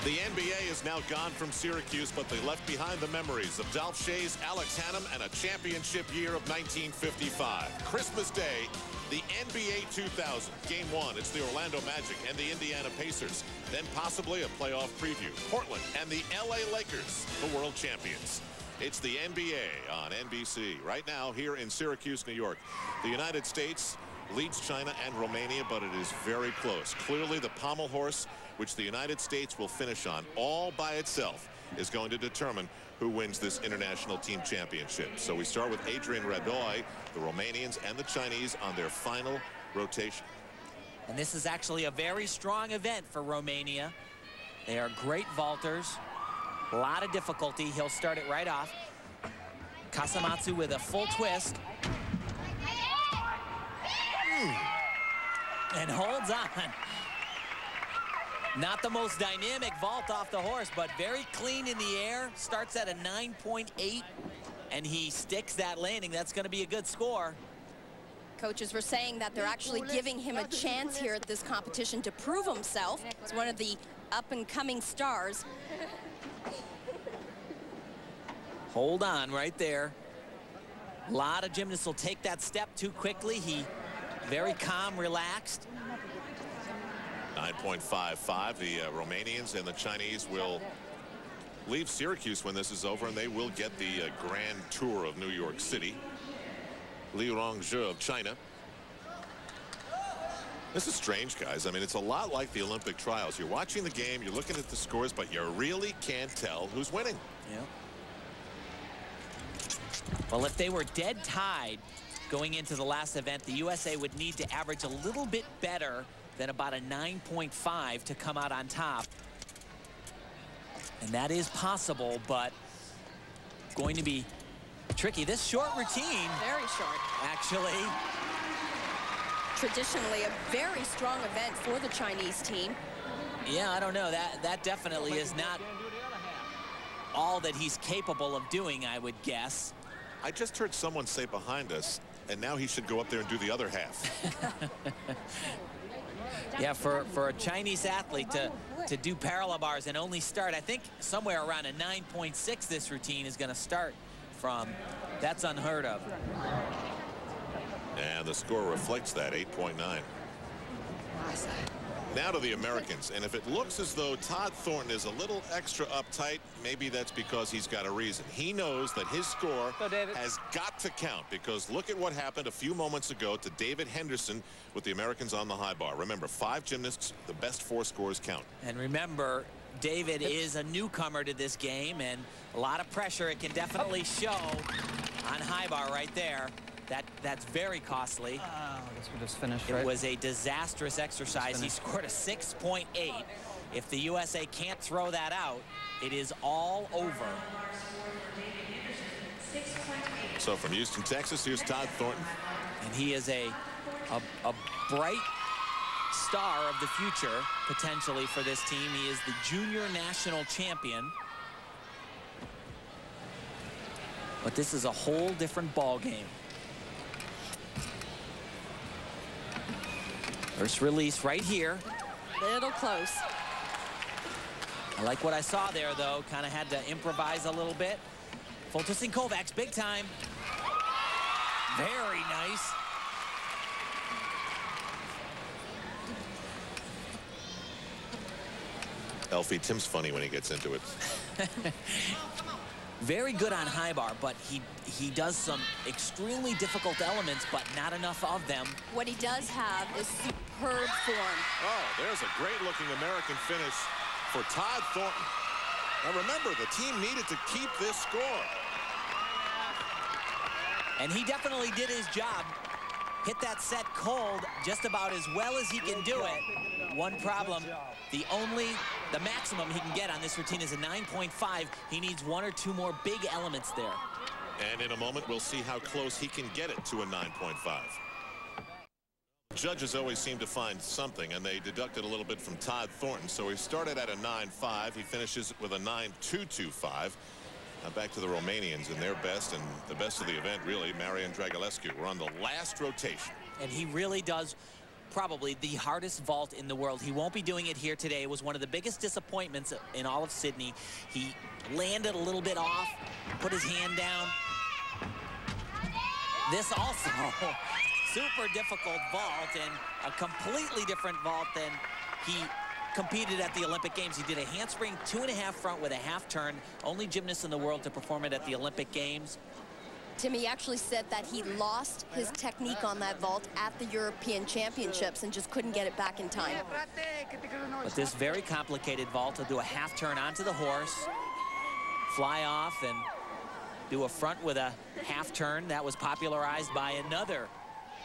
The NBA is now gone from Syracuse, but they left behind the memories of Dolph Schayes, Alex Hannum, and a championship year of 1955. Christmas Day, the NBA 2000. Game 1, it's the Orlando Magic and the Indiana Pacers. Then possibly a playoff preview. Portland and the LA Lakers, the world champions. It's the NBA on NBC right now here in Syracuse, New York. The United States leads China and Romania, but it is very close. Clearly, the pommel horse, which the United States will finish on all by itself, is going to determine who wins this international team championship. So we start with Adrian Radoi, the Romanians and the Chinese on their final rotation. And this is actually a very strong event for Romania. They are great vaulters. A lot of difficulty. He'll start it right off. Kasamatsu with a full twist. And holds on. Not the most dynamic vault off the horse, but very clean in the air. Starts at a 9.8, and he sticks that landing. That's going to be a good score. Coaches were saying that they're actually giving him a chance here at this competition to prove himself. He's one of the up-and-coming stars. Hold on right there. A lot of gymnasts will take that step too quickly. He very calm, relaxed. 9.55. The Romanians and the Chinese will leave Syracuse when this is over, and they will get the grand tour of New York City. Rongjie of China. This is strange, guys. I mean, it's a lot like the Olympic trials. You're watching the game, you're looking at the scores, but you really can't tell who's winning. Yeah. Well, if they were dead tied going into the last event, the USA would need to average a little bit better than about a 9.5 to come out on top. And that is possible, but going to be tricky. This short routine. Very short. Actually. Traditionally a very strong event for the Chinese team. Yeah, I don't know. That definitely is not all that he's capable of doing, I would guess. I just heard someone say behind us, and now he should go up there and do the other half. Yeah, for a Chinese athlete to do parallel bars and only start, I think somewhere around a 9.6 this routine is going to start from. That's unheard of. And the score reflects that, 8.9. Now to the Americans, and if it looks as though Todd Thornton is a little extra uptight, maybe that's because he's got a reason. He knows that his score has got to count, because look at what happened a few moments ago to David Henderson with the Americans on the high bar. Remember, 5 gymnasts, the best 4 scores count. And remember, David is a newcomer to this game, and a lot of pressure. It can definitely show on high bar right there. That's very costly. I guess we just finished, It right? was a disastrous exercise. He scored a 6.8. If the USA can't throw that out, it is all over. So from Houston, Texas, here's Todd Thornton. And he is a bright star of the future, potentially, for this team. He is the junior national champion. But this is a whole different ball game. First release right here. Little close. I like what I saw there, though. Kind of had to improvise a little bit. Full twisting Kovacs, big time. Very nice. Elfie, Tim's funny when he gets into it. Very good on high bar, but he does some extremely difficult elements, but not enough of them. What he does have is superb form. Oh, there's a great-looking American finish for Todd Thornton. Now remember, the team needed to keep this score. And he definitely did his job. Hit that set cold just about as well as he can do it. One problem, the maximum he can get on this routine is a 9.5. He needs 1 or 2 more big elements there. And in a moment, we'll see how close he can get it to a 9.5. Judges always seem to find something, and they deducted a little bit from Todd Thornton. So he started at a 9.5. He finishes with a 9.225. Now back to the Romanians and their best, and the best of the event, really, Marian Dragulescu. We're on the last rotation. And he really does probably the hardest vault in the world. He won't be doing it here today. It was one of the biggest disappointments in all of Sydney. He landed a little bit off, put his hand down. This also super difficult vault, and a completely different vault than he competed at the Olympic Games. He did a handspring 2.5 front with a half turn. Only gymnast in the world to perform it at the Olympic Games. Timmy actually said that he lost his technique on that vault at the European Championships and just couldn't get it back in time. But this very complicated vault, he'll do a half turn onto the horse, fly off, and do a front with a half turn. That was popularized by another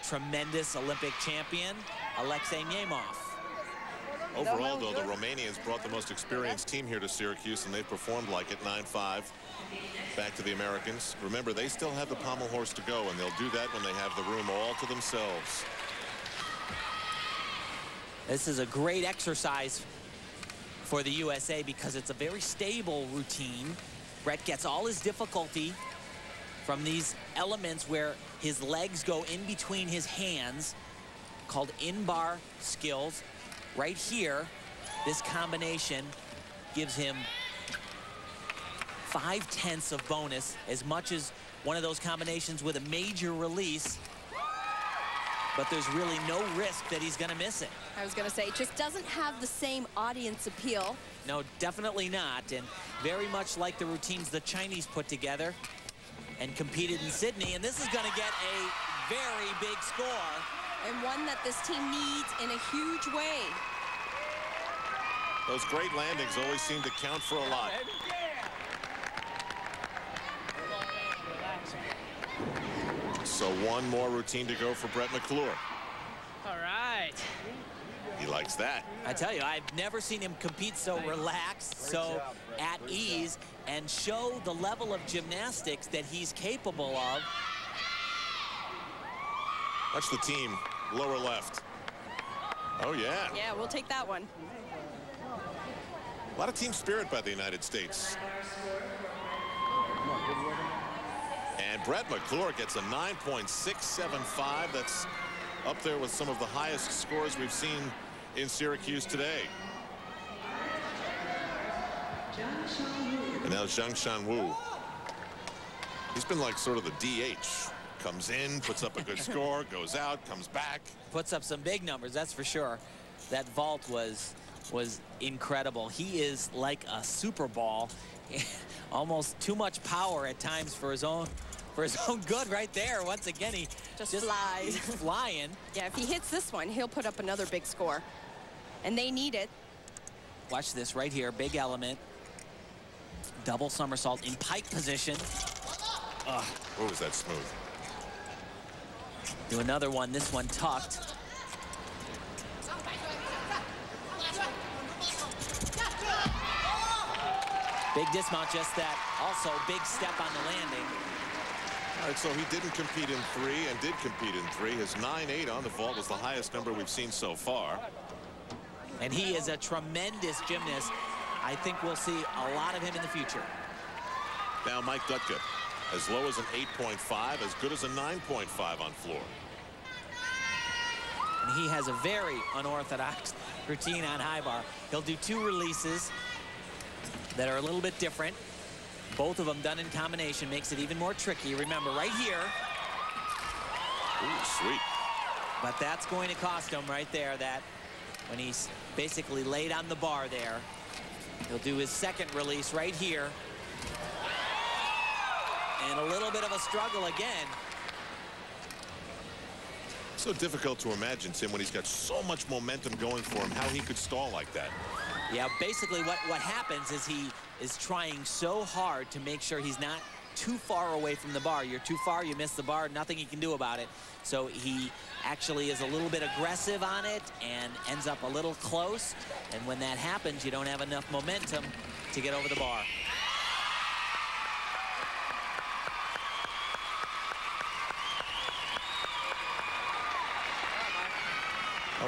tremendous Olympic champion, Alexei Nemov. Overall, though, the Romanians brought the most experienced team here to Syracuse, and they performed like it. 9-5 back to the Americans. Remember, they still have the pommel horse to go, and they'll do that when they have the room all to themselves. This is a great exercise for the USA because it's a very stable routine. Brett gets all his difficulty from these elements where his legs go in between his hands, called in-bar skills. Right here, this combination gives him 5/10 of bonus, as much as one of those combinations with a major release. But there's really no risk that he's going to miss it. I was going to say, it just doesn't have the same audience appeal. No, definitely not. And very much like the routines the Chinese put together and competed in Sydney. And this is going to get a very big score. And one that this team needs in a huge way. Those great landings always seem to count for a lot. So one more routine to go for Brett McClure. All right. He likes that. I tell you, I've never seen him compete so relaxed, so at ease, and show the level of gymnastics that he's capable of. Watch the team, lower left. Oh, yeah. Yeah, we'll take that one. A lot of team spirit by the United States. And Brett McClure gets a 9.675. That's up there with some of the highest scores we've seen in Syracuse today. And now Shangwu. He's been like sort of the DH. Comes in, puts up a good score, goes out, comes back. Puts up some big numbers, that's for sure. That vault was incredible. He is like a super ball. Almost too much power at times for his own good right there. Once again, he just flies. He's flying. Yeah, if he hits this one, he'll put up another big score. And they need it. Watch this right here, big element. Double somersault in pike position. Oh, was that smooth? Do another one, this one tucked. Big dismount, just that. Also, big step on the landing. All right, so he didn't compete in 3 and did compete in 3. His 9.8 on the vault was the highest number we've seen so far. And he is a tremendous gymnast. I think we'll see a lot of him in the future. Now Mike Dutka, as low as an 8.5, as good as a 9.5 on floor. And he has a very unorthodox routine on high bar. He'll do 2 releases that are a little bit different. Both of them done in combination makes it even more tricky. Remember, right here. Ooh, sweet. But that's going to cost him right there, that when he's basically laid on the bar there. He'll do his second release right here. And a little bit of a struggle again. So difficult to imagine, Tim, when he's got so much momentum going for him, how he could stall like that. Yeah, basically what happens is he is trying so hard to make sure he's not too far away from the bar. You're too far, you miss the bar, nothing he can do about it. So he actually is a little bit aggressive on it and ends up a little close. And when that happens, you don't have enough momentum to get over the bar.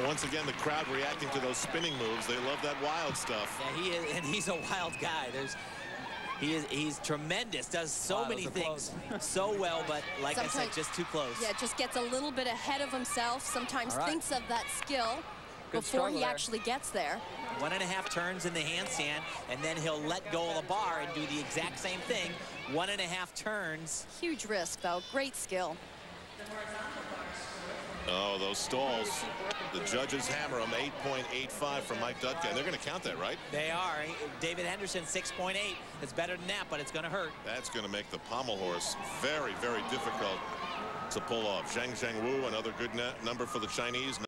Once again, the crowd reacting to those spinning moves. They love that wild stuff. Yeah, he is, and he's a wild guy. He's tremendous, does so many things so well, but like I said, just too close. Yeah, just gets a little bit ahead of himself, sometimes thinks of that skill before he actually gets there. 1.5 turns in the handstand, and then he'll let go of the bar and do the exact same thing. 1.5 turns. Huge risk, though. Great skill. Oh, those stalls. The judges hammer them. 8.85 from Mike Dutka, and they're going to count that, right? They are. David Henderson, 6.8. It's better than that, but it's going to hurt. That's going to make the pommel horse very, very difficult to pull off. Shangwu, another good number for the Chinese.